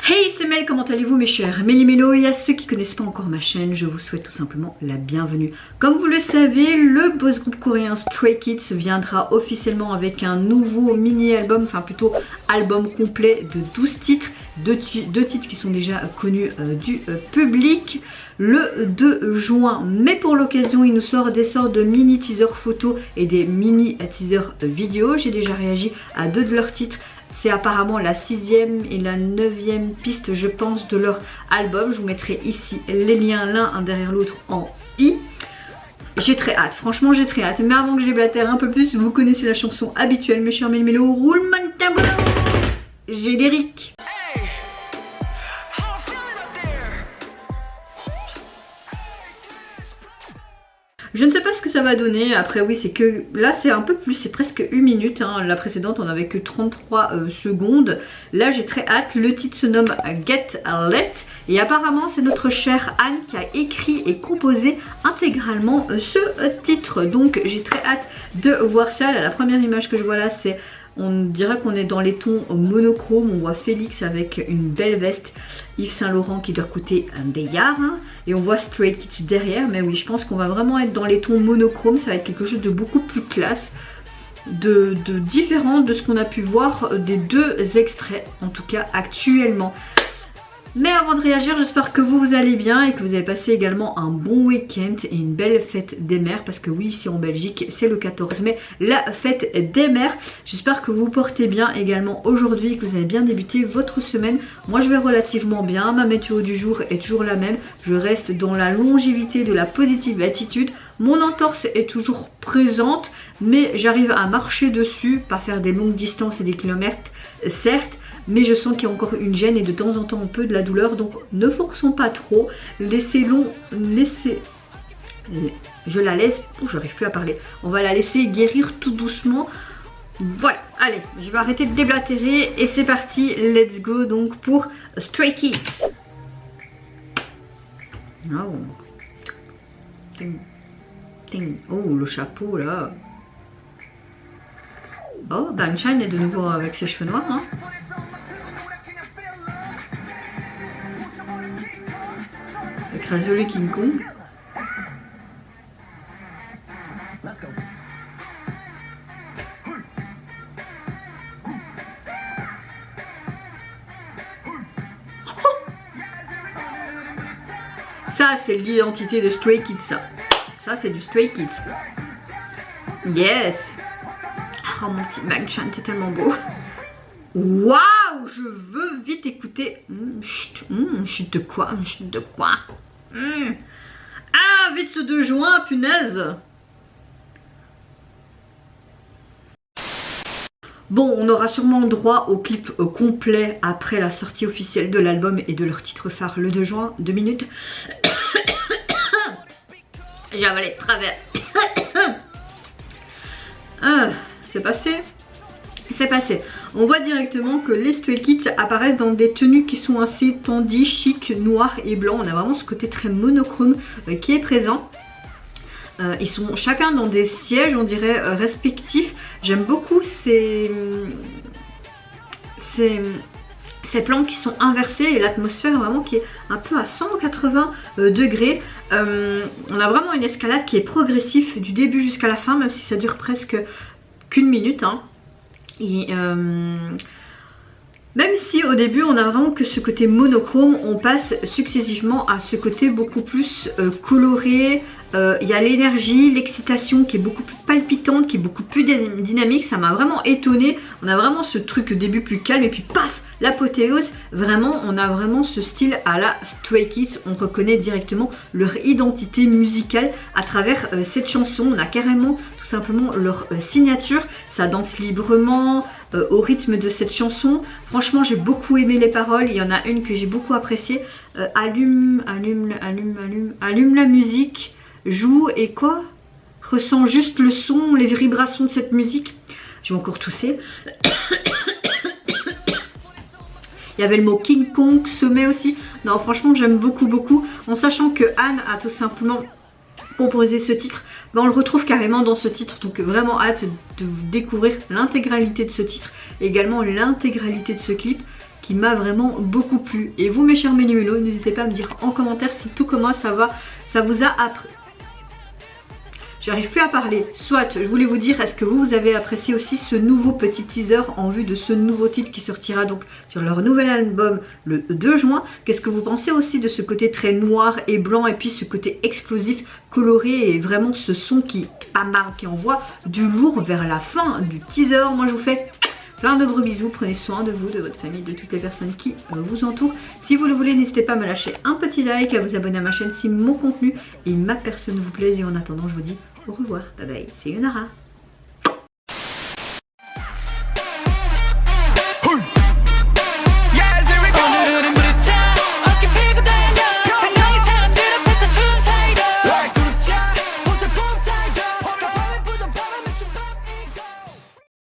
Hey, c'est Mel, comment allez-vous mes chers Méli-Mélo? Et à ceux qui ne connaissent pas encore ma chaîne, je vous souhaite tout simplement la bienvenue. Comme vous le savez, le boss group coréen Stray Kids viendra officiellement avec un nouveau mini-album, enfin plutôt album complet de 12 titres. Deux titres qui sont déjà connus du public le 2 juin. Mais pour l'occasion, il nous sort des sortes de mini teasers photos et des mini teasers vidéo. J'ai déjà réagi à deux de leurs titres. C'est apparemment la 6e et la 9e piste, je pense, de leur album. Je vous mettrai ici les liens l'un derrière l'autre en i. J'ai très hâte, franchement j'ai très hâte. Mais avant que je déblatère un peu plus, vous connaissez la chanson habituelle, mes chers Méli-Mélo. Roulement de tambour. Générique. Je ne sais pas ce que ça va donner. Après oui, c'est que là c'est un peu plus, c'est presque 1 minute hein. La précédente on avait que 33 secondes. Là j'ai très hâte. Le titre se nomme Get Let et apparemment c'est notre chère Anne qui a écrit et composé intégralement ce titre. Donc j'ai très hâte de voir ça. Là, la première image que je vois là, c'est, on dirait qu'on est dans les tons monochromes. On voit Félix avec une belle veste, Yves Saint Laurent qui doit coûter des yards hein. Et on voit Stray Kids derrière. Mais oui, je pense qu'on va vraiment être dans les tons monochromes. Ça va être quelque chose de beaucoup plus classe, de différent de ce qu'on a pu voir des deux extraits, en tout cas actuellement. Mais avant de réagir, j'espère que vous allez bien et que vous avez passé également un bon week-end et une belle fête des mères. Parce que oui, ici en Belgique, c'est le 14 mai, la fête des mères. J'espère que vous vous portez bien également aujourd'hui et que vous avez bien débuté votre semaine. Moi, je vais relativement bien. Ma météo du jour est toujours la même. Je reste dans la longévité de la positive attitude. Mon entorse est toujours présente, mais j'arrive à marcher dessus, pas faire des longues distances et des kilomètres, certes. Mais je sens qu'il y a encore une gêne et de temps en temps un peu de la douleur. Donc ne forçons pas trop. Laissez... Je la laisse... Oh, j'arrive plus à parler. On va la laisser guérir tout doucement. Voilà, allez, je vais arrêter de déblatérer. Et c'est parti, let's go donc pour Stray Kids. Oh. Ting. Ting. Oh, le chapeau là. Oh, Bang Chan est de nouveau avec ses cheveux noirs. Hein. Écraser le King Kong. Ça, c'est l'identité de Stray Kids. Ça c'est du Stray Kids. Yes. Oh mon petit Bang Chan, t'es tellement beau. Waouh, je veux vite écouter. Chut de quoi? Chut de quoi? Ah, vite ce 2 juin, punaise. Bon, on aura sûrement droit au clip complet après la sortie officielle de l'album et de leur titre phare le 2 juin. 2 minutes. J'ai avalé de travers. C'est passé. C'est passé. On voit directement que les Stray Kids apparaissent dans des tenues qui sont assez tendues, chic, noir et blanc. On a vraiment ce côté très monochrome qui est présent. Ils sont chacun dans des sièges, on dirait, respectifs. J'aime beaucoup ces plans qui sont inversés et l'atmosphère vraiment qui est un peu à 180 degrés. On a vraiment une escalade qui est progressive du début jusqu'à la fin, même si ça dure presque qu'1 minute. Hein. Et même si au début on a vraiment que ce côté monochrome, on passe successivement à ce côté beaucoup plus coloré. Il y a l'énergie, l'excitation qui est beaucoup plus palpitante, qui est beaucoup plus dynamique. Ça m'a vraiment étonnée. On a vraiment ce truc au début plus calme et puis paf, l'apothéose. Vraiment, on a vraiment ce style à la Stray Kids. On reconnaît directement leur identité musicale à travers cette chanson. On a carrément tout simplement leur signature. Ça danse librement au rythme de cette chanson. Franchement, j'ai beaucoup aimé les paroles. Il y en a une que j'ai beaucoup appréciée. Allume la musique. Joue et quoi? Ressens juste le son, les vibrations de cette musique. Je vais encore tousser. Il y avait le mot King Kong, sommet aussi. Non, franchement, j'aime beaucoup. En sachant que Anne a tout simplement composé ce titre. Ben, on le retrouve carrément dans ce titre. Donc vraiment hâte de découvrir l'intégralité de ce titre. Et également l'intégralité de ce clip. qui m'a vraiment beaucoup plu. Et vous mes chers ménumélos, n'hésitez pas à me dire en commentaire si tout comment ça vous a appris. J'arrive plus à parler. Soit, je voulais vous dire, est-ce que vous avez apprécié aussi ce nouveau petit teaser en vue de ce nouveau titre qui sortira donc sur leur nouvel album le 2 juin. Qu'est-ce que vous pensez aussi de ce côté très noir et blanc et puis ce côté explosif, coloré et vraiment ce son qui envoie du lourd vers la fin du teaser. Moi je vous fais plein de gros bisous, prenez soin de vous, de votre famille, de toutes les personnes qui vous entourent. Si vous le voulez, n'hésitez pas à me lâcher un petit like, à vous abonner à ma chaîne si mon contenu et ma personne vous plaisent. Et en attendant, je vous dis au revoir, bye bye, c'est Yonara.